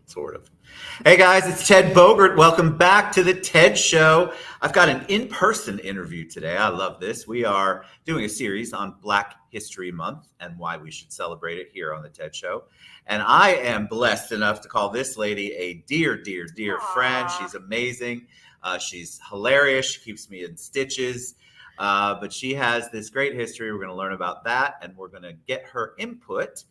Sort of. Hey guys, it's Ted Bogert. Welcome back to the TED Show. I've got an in-person interview today. I love this. We are doing a series on Black History Month and why we should celebrate it here on the TED Show. And I am blessed enough to call this lady a dear, dear, dear friend. She's amazing. She's hilarious. She keeps me in stitches. But she has this great history. We're going to learn about that, and we're going to get her input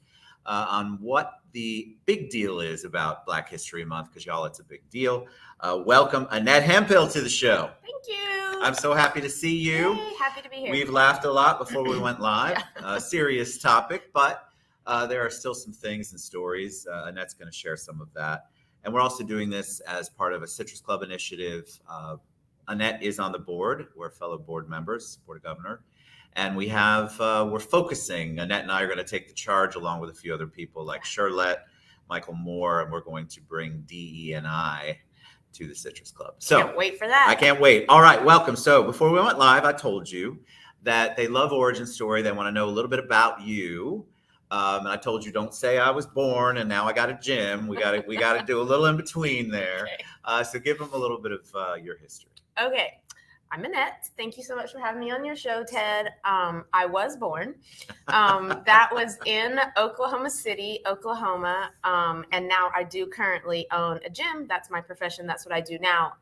on what the big deal is about Black History Month, because y'all, it's a big deal. Welcome Annette Hemphill to the show. Thank you. I'm so happy to see you. Yay, happy to be here. We've laughed a lot before we went live. Serious topic, but there are still some things and stories. Annette's going to share some of that. And we're also doing this as part of a Citrus Club initiative. Annette is on the board. We're fellow board members, Board of Governor. And we have, we're focusing, Annette and I are going to take the charge along with a few other people like Charlotte, Michael Moore, and we're going to bring DE&I to the Citrus Club. So can't wait for that. I can't wait. All right, welcome. So before we went live, I told you that they love origin story. They want to know a little bit about you. And I told you, don't say I was born and now I got a gym. We got to do a little in between there. Okay. So give them a little bit of your history. Okay. I'm Annette. Thank you so much for having me on your show, Ted. I was born. That was in Oklahoma City, Oklahoma. And now I do currently own a gym. That's my profession. That's what I do now.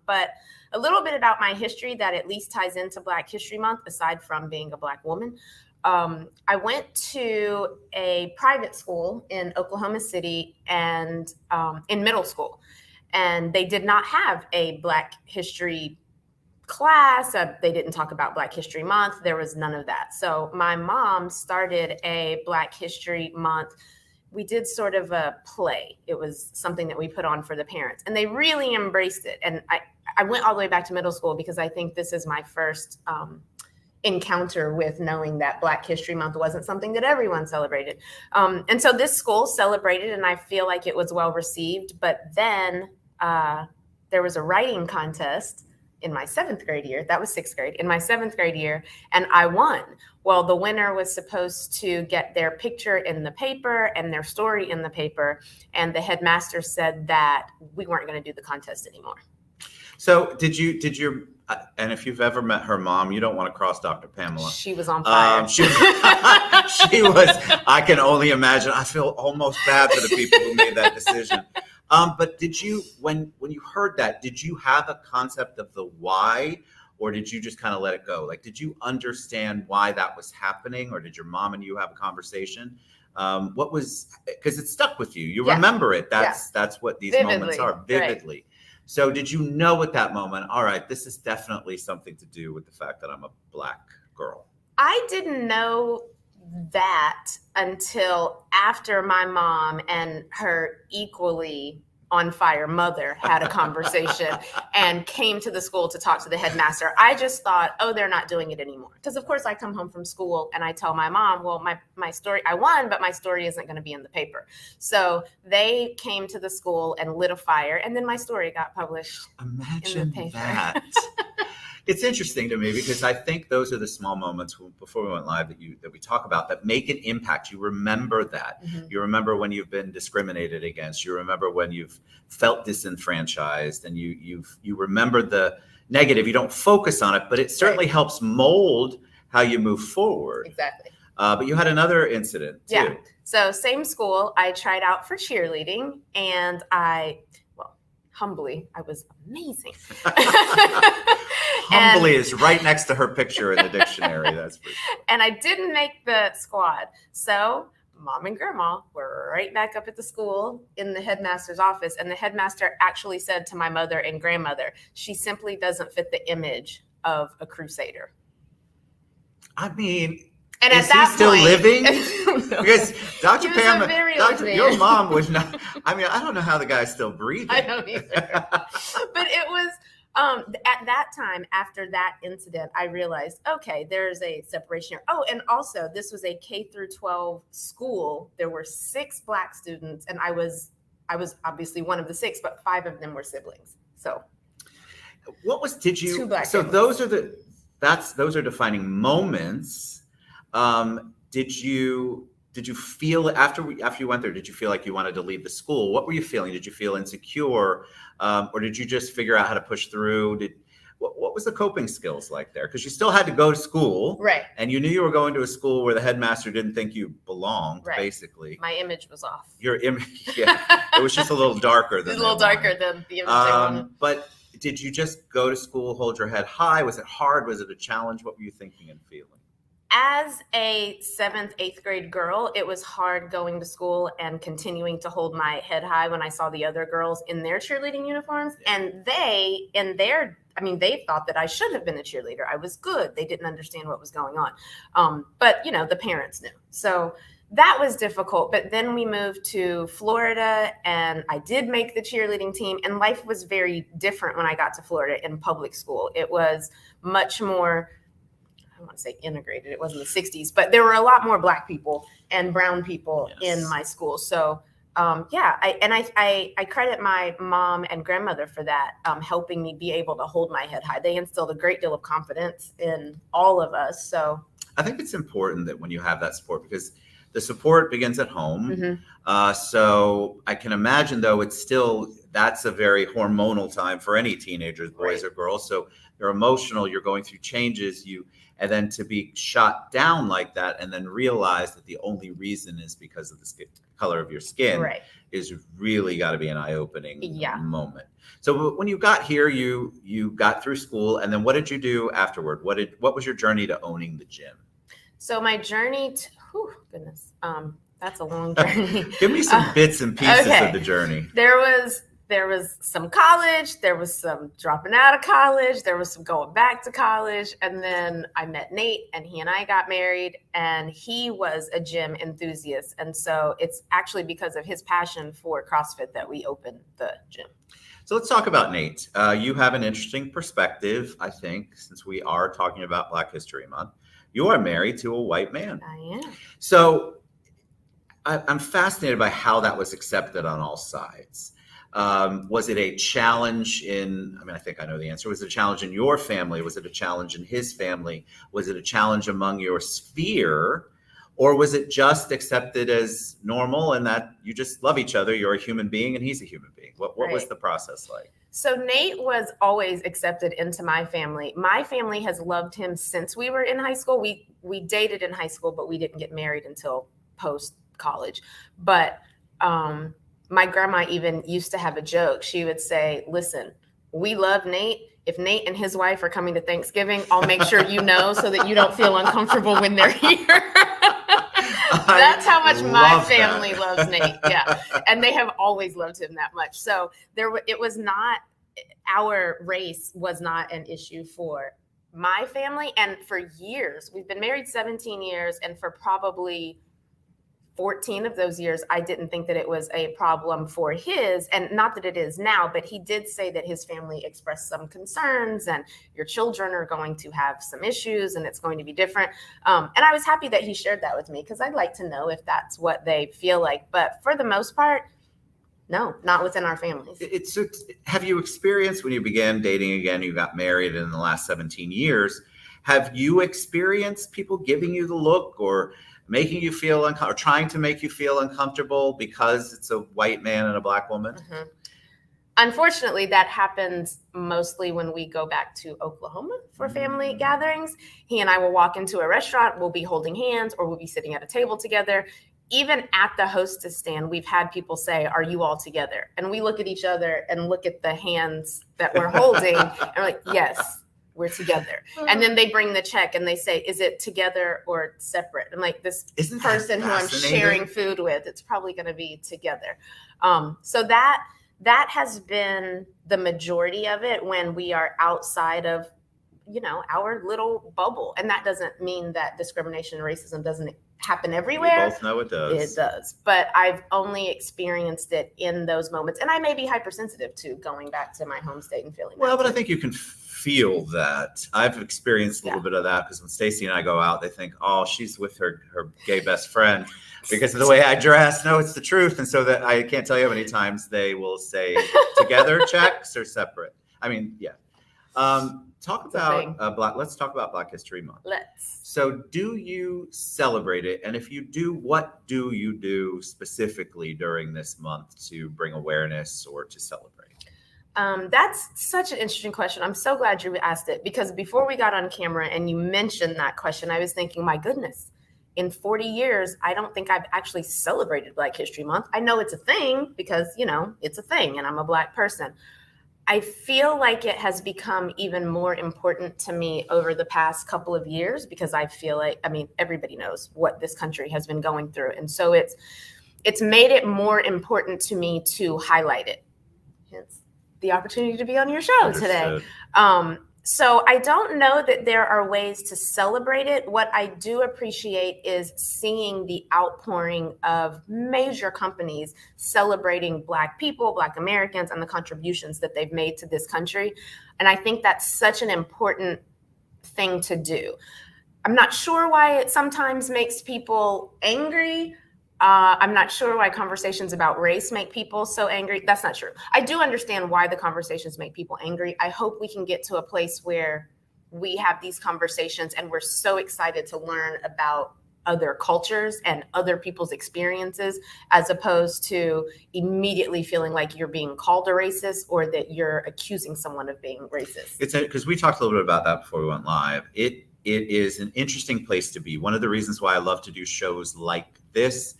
But a little bit about my history that at least ties into Black History Month, aside from being a Black woman. I went to a private school in Oklahoma City and in middle school. And they did not have a Black history class. They didn't talk about Black History Month. There was none of that. So my mom started a Black History Month. We did sort of a play. It was something that we put on for the parents, and they really embraced it. And I went all the way back to middle school because I think this is my first encounter with knowing that Black History Month wasn't something that everyone celebrated. And so this school celebrated, and I feel like it was well received. But then there was a writing contest in my 7th grade year. That was 6th grade. In my 7th grade year, and I won. Well, the winner was supposed to get their picture in the paper and their story in the paper. And the headmaster said that we weren't going to do the contest anymore. So did you, and if you've ever met her mom, you don't want to cross Dr. Pamela. She was on fire. She was, I can only imagine. I feel almost bad for the people who made that decision. But did you, when you heard that, did you have a concept of the why, or did you just kind of let it go? Like, did you understand why that was happening, or did your mom and you have a conversation? What was, because it stuck with you. You remember it. That's what these moments are, vividly. Right. So did you know at that moment, all right, this is definitely something to do with the fact that I'm a Black girl? I didn't know that until after my mom and her equally on fire mother had a conversation and came to the school to talk to the headmaster. I just thought, oh, they're not doing it anymore. Because of course I come home from school and I tell my mom, well, my story, I won, but my story isn't going to be in the paper. So they came to the school and lit a fire, and then my story got published. Imagine in the paper. That. It's interesting to me because I think those are the small moments before we went live that we talk about that make an impact. You remember that. Mm-hmm. You remember when you've been discriminated against. You remember when you've felt disenfranchised, and you remember the negative. You don't focus on it, but it certainly helps mold how you move forward. Exactly. But you had another incident too. Yeah. So same school, I tried out for cheerleading, and humbly, I was amazing. Humbly is right next to her picture in the dictionary. That's for sure. And I didn't make the squad. So mom and grandma were right back up at the school in the headmaster's office. And the headmaster actually said to my mother and grandmother, she simply doesn't fit the image of a crusader. I mean, and is he still living? Because Dr. Pam, your mom was not. I mean, I don't know how the guy's still breathing. I don't either. But it was at that time, after that incident, I realized, okay, there's a separation here. Oh, and also this was a K through 12 school. There were 6 Black students, and I was obviously one of the 6, but 5 of them were siblings. So, what was? Did you? 2 Black so siblings. those are defining moments. Did you did you feel after you went there, did you feel like you wanted to leave the school? What were you feeling? Did you feel insecure? Or did you just figure out how to push through? What was the coping skills like there? Because you still had to go to school. Right. And you knew you were going to a school where the headmaster didn't think you belonged, Right. basically. My image was off. Your image, yeah. It was just a little darker than It was a little darker than the image they wanted. But did you just go to school, hold your head high? Was it hard? Was it a challenge? What were you thinking and feeling? As a 7th, 8th grade girl, it was hard going to school and continuing to hold my head high when I saw the other girls in their cheerleading uniforms. Yeah. And they thought that I should have been a cheerleader. I was good. They didn't understand what was going on. But, the parents knew. So that was difficult. But then we moved to Florida and I did make the cheerleading team. And life was very different when I got to Florida in public school. It was much more, I don't want to say integrated. It wasn't the 60s, but there were a lot more Black people and brown people in my school. So I credit my mom and grandmother for that, helping me be able to hold my head high. They instilled a great deal of confidence in all of us. So I think it's important that when you have that support, because the support begins at home. Mm-hmm. So I can imagine, though, that's a very hormonal time for any teenagers, boys or girls. So you're emotional, you're going through changes, and then to be shot down like that and then realize that the only reason is because of the color of your skin is really got to be an eye-opening moment. So when you got here, you got through school, and then what did you do afterward? What was your journey to owning the gym? So my journey that's a long journey. Give me some bits and pieces of the journey. There was some college, there was some dropping out of college, there was some going back to college. And then I met Nate and he and I got married, and he was a gym enthusiast. And so it's actually because of his passion for CrossFit that we opened the gym. So let's talk about Nate. You have an interesting perspective, I think, since we are talking about Black History Month. You are married to a white man. I am. So I'm fascinated by how that was accepted on all sides. Was it a challenge I think I know the answer. Was it a challenge in your family? Was it a challenge in his family? Was it a challenge among your sphere? Or was it just accepted as normal and that you just love each other? You're a human being and he's a human being. What was the process like? So Nate was always accepted into my family. My family has loved him since we were in high school. We dated in high school, but we didn't get married until post-college. But my grandma even used to have a joke. She would say, listen, we love Nate. If Nate and his wife are coming to Thanksgiving, I'll make sure you know so that you don't feel uncomfortable when they're here. That's how much my family loves Nate. Yeah. And they have always loved him that much. So our race was not an issue for my family. And for years, we've been married 17 years. And for probably 14 of those years, I didn't think that it was a problem for his, and not that it is now, but he did say that his family expressed some concerns and your children are going to have some issues and it's going to be different. And I was happy that he shared that with me because I'd like to know if that's what they feel like. But for the most part, no, not within our families. Have you experienced when you began dating again, you got married in the last 17 years, have you experienced people giving you the look or making you feel uncomfortable, or trying to make you feel uncomfortable because it's a white man and a Black woman? Mm-hmm. Unfortunately, that happens mostly when we go back to Oklahoma for family gatherings. He and I will walk into a restaurant, we'll be holding hands, or we'll be sitting at a table together. Even at the hostess stand, we've had people say, are you all together? And we look at each other and look at the hands that we're holding and we're like, yes, we're together. And then they bring the check and they say, is it together or separate? I'm like, this person who I'm sharing food with, it's probably going to be together. So that has been the majority of it when we are outside of, our little bubble. And that doesn't mean that discrimination and racism doesn't happen everywhere. We both know it does. It does. But I've only experienced it in those moments. And I may be hypersensitive to going back to my home state and feeling but I think you can feel that. I've experienced a little bit of that because when Stacy and I go out, they think, oh, she's with her gay best friend because of the way I dress. No, it's the truth. And so that I can't tell you how many times they will say together checks or separate. I mean, yeah. Talk It's a thing. about let's talk about Black History Month. Let's. So do you celebrate it? And if you do, what do you do specifically during this month to bring awareness or to celebrate? That's such an interesting question. I'm so glad you asked it, because before we got on camera and you mentioned that question, I was thinking, my goodness, in 40 years, I don't think I've actually celebrated Black History Month. I know it's a thing because, it's a thing and I'm a Black person. I feel like it has become even more important to me over the past couple of years, because I feel like, everybody knows what this country has been going through. And so it's made it more important to me to highlight it. Hence the opportunity to be on your show today. So I don't know that there are ways to celebrate it. What I do appreciate is seeing the outpouring of major companies celebrating Black people, Black Americans, and the contributions that they've made to this country. And I think that's such an important thing to do. I'm not sure why it sometimes makes people angry. I'm not sure why conversations about race make people so angry. That's not true. I do understand why the conversations make people angry. I hope we can get to a place where we have these conversations and we're so excited to learn about other cultures and other people's experiences, as opposed to immediately feeling like you're being called a racist or that you're accusing someone of being racist. It's because we talked a little bit about that before we went live. It is an interesting place to be. One of the reasons why I love to do shows like this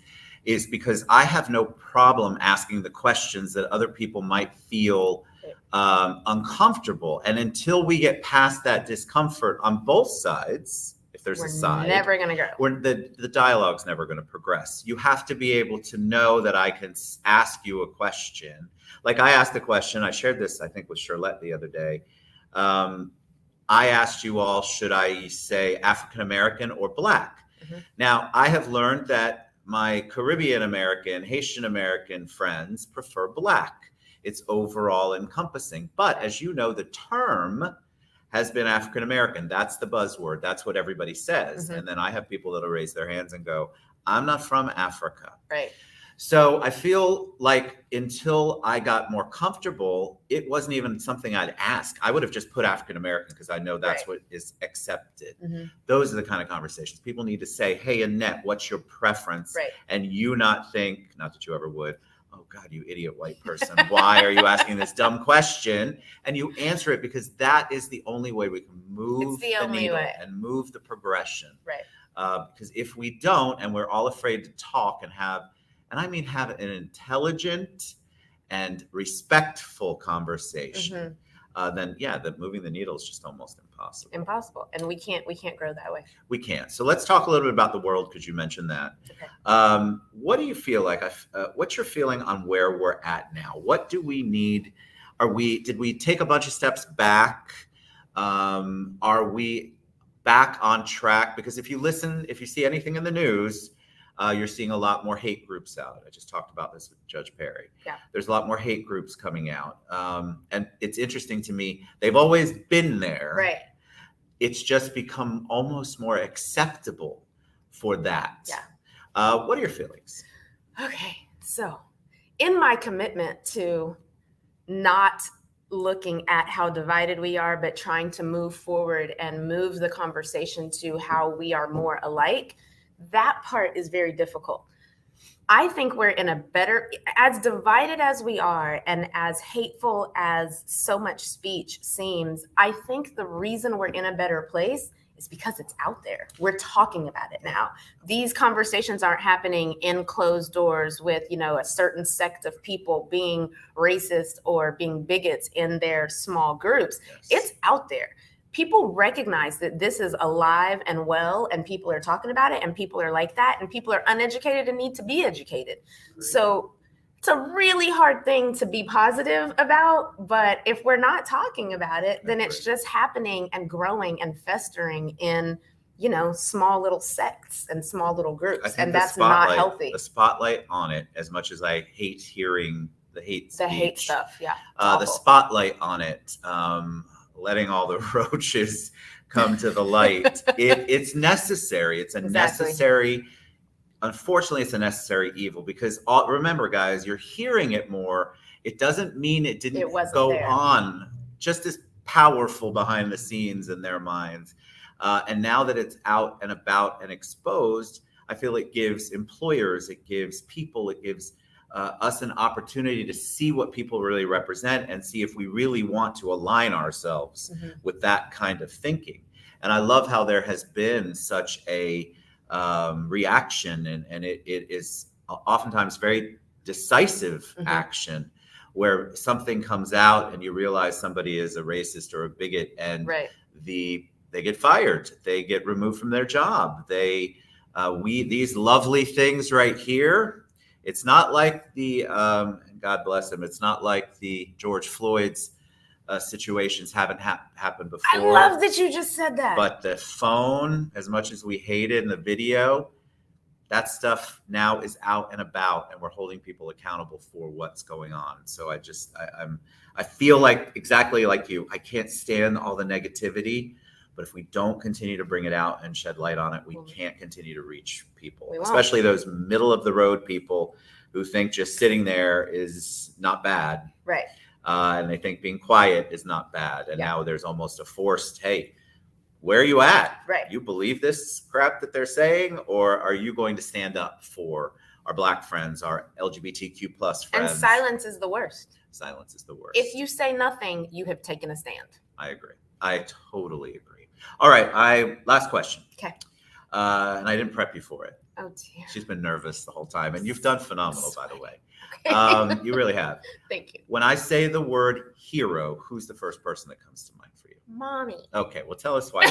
is because I have no problem asking the questions that other people might feel uncomfortable. And until we get past that discomfort on both sides, if there's a side, never going to go. The dialogue's never going to progress. You have to be able to know that I can ask you a question. Like I asked a question, I shared this, I think, with Charlotte the other day. I asked you all, should I say African-American or Black? Mm-hmm. Now, I have learned that my Caribbean American, Haitian American friends prefer Black. It's overall encompassing. But as you know, the term has been African American. That's the buzzword. That's what everybody says. Mm-hmm. And then I have people that'll raise their hands and go, I'm not from Africa. Right. So I feel like until I got more comfortable, it wasn't even something I'd ask. I would have just put African American because I know that's what is accepted. Mm-hmm. Those are the kind of conversations people need to say, hey, Annette, what's your preference? Right. And you not think, not that you ever would, oh God, you idiot white person, why are you asking this dumb question? And you answer it because that is the only way we can move the needle and move the progression. Right. Because if we don't, and we're all afraid to talk and have an intelligent and respectful conversation, then moving the needle is just almost impossible. Impossible. And we can't grow that way. We can't. So let's talk a little bit about the world, because you mentioned that. Okay. What do you feel like? What's your feeling on where we're at now? What do we need? Did we take a bunch of steps back? Are we back on track? Because if you see anything in the news, you're seeing a lot more hate groups out. I just talked about this with Judge Perry. Yeah. There's a lot more hate groups coming out. And it's interesting to me. They've always been there. Right. It's just become almost more acceptable for that. Yeah. What are your feelings? Okay. So in my commitment to not looking at how divided we are, but trying to move forward and move the conversation to how we are more alike, that part is very difficult. I think we're in a better, as divided as we are and as hateful as so much speech seems, I think the reason we're in a better place is because it's out there. We're talking about it now. These conversations aren't happening in closed doors with, a certain sect of people being racist or being bigots in their small groups. Yes. It's out there. People recognize that this is alive and well, and people are talking about it, and people are like that, and people are uneducated and need to be educated. Right. So it's a really hard thing to be positive about, but if we're not talking about it, then it's just happening and growing and festering in, small little sects and small little groups, and that's not healthy. The spotlight on it, as much as I hate hearing the hate speech, hate stuff, the spotlight on it, letting all the roaches come to the light. It's necessary. It's a necessary, unfortunately, it's a necessary evil, because remember, guys, you're hearing it more. It doesn't mean it didn't go on just this powerful behind the scenes in their minds. And now that it's out and about and exposed, I feel it gives employers, it gives people, it gives us an opportunity to see what people really represent and see if we really want to align ourselves with that kind of thinking. And I love how there has been such a reaction, and it is oftentimes very decisive action, where something comes out and you realize somebody is a racist or a bigot, and they get fired, they get removed from their job. These lovely things right here. It's not like the God bless him. It's not like the George Floyd's situations haven't happened before. I love that you just said that. But the phone, as much as we hate it in the video, that stuff now is out and about, and we're holding people accountable for what's going on. So I feel like exactly like you. I can't stand all the negativity, but if we don't continue to bring it out and shed light on it, we can't continue to reach people, especially those middle of the road people who think just sitting there is not bad. Right. And they think being quiet is not bad. And now there's almost a forced, hey, where are you at? Right. You believe this crap that they're saying, or are you going to stand up for our Black friends, our LGBTQ plus friends? And silence is the worst. Silence is the worst. If you say nothing, you have taken a stand. I agree. I totally agree. All right. Last question. Okay. And I didn't prep you for it. Oh, dear. She's been nervous the whole time. And you've done phenomenal, by the way. Okay. You really have. Thank you. When I say the word hero, who's the first person that comes to mind for you? Mommy. Okay, well, tell us why.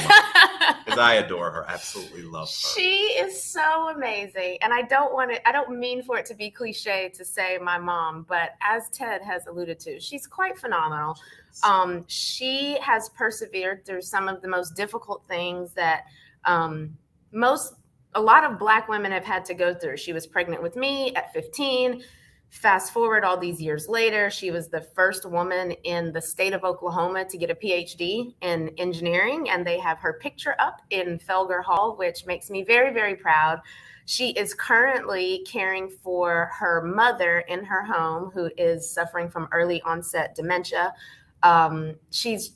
Because I adore her. Absolutely love her. She is so amazing. And I don't mean for it to be cliche to say my mom, but as Ted has alluded to, she's quite phenomenal. She has persevered through some of the most difficult things that a lot of Black women have had to go through. She was pregnant with me at 15. Fast forward all these years later, she was the first woman in the state of Oklahoma to get a PhD in engineering, and they have her picture up in Felger Hall, which makes me very, very proud. She is currently caring for her mother in her home, who is suffering from early onset dementia. She's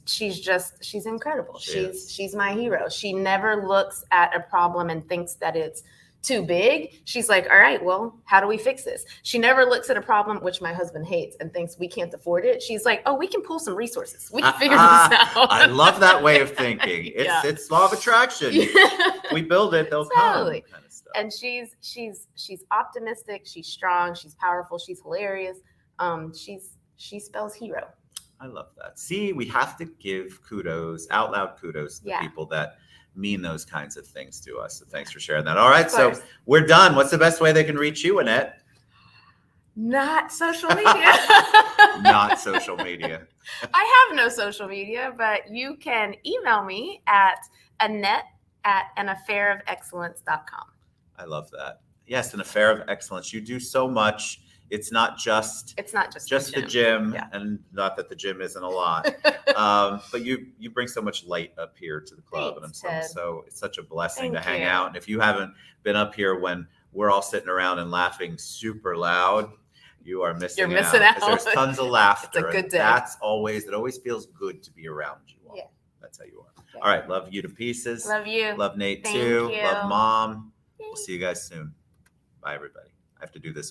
incredible. She's my hero. She never looks at a problem and thinks that it's too big. She's like, all right, well, how do we fix this? She never looks at a problem, which my husband hates, and thinks we can't afford it. She's like, oh, we can pull some resources. We can figure this out. I love that way of thinking. It's law of attraction. We build it, they'll come. Kind of stuff. And she's optimistic. She's strong. She's powerful. She's hilarious. She spells hero. I love that. See, we have to give out loud kudos to people that mean those kinds of things to us. So thanks for sharing that. All right, so we're done. What's the best way they can reach you, Annette? Not social media. Not social media. I have no social media, but you can email me at annette@anaffairofexcellence.com. I love that. Yes, an affair of excellence. You do so much. It's not just the gym, and not that the gym isn't a lot, but you bring so much light up here to the club. Thanks, and so it's such a blessing Thank to hang you. out. And if you haven't been up here when we're all sitting around and laughing super loud, you are missing You're missing out. 'Cause there's tons of laughter. It's a good day. It always feels good to be around you all. Yeah. That's how you are. Yeah. All right. Love you to pieces. Love you. Love Nate Thank too. you. Love Mom. We'll see you guys soon. Bye, everybody. I have to do this.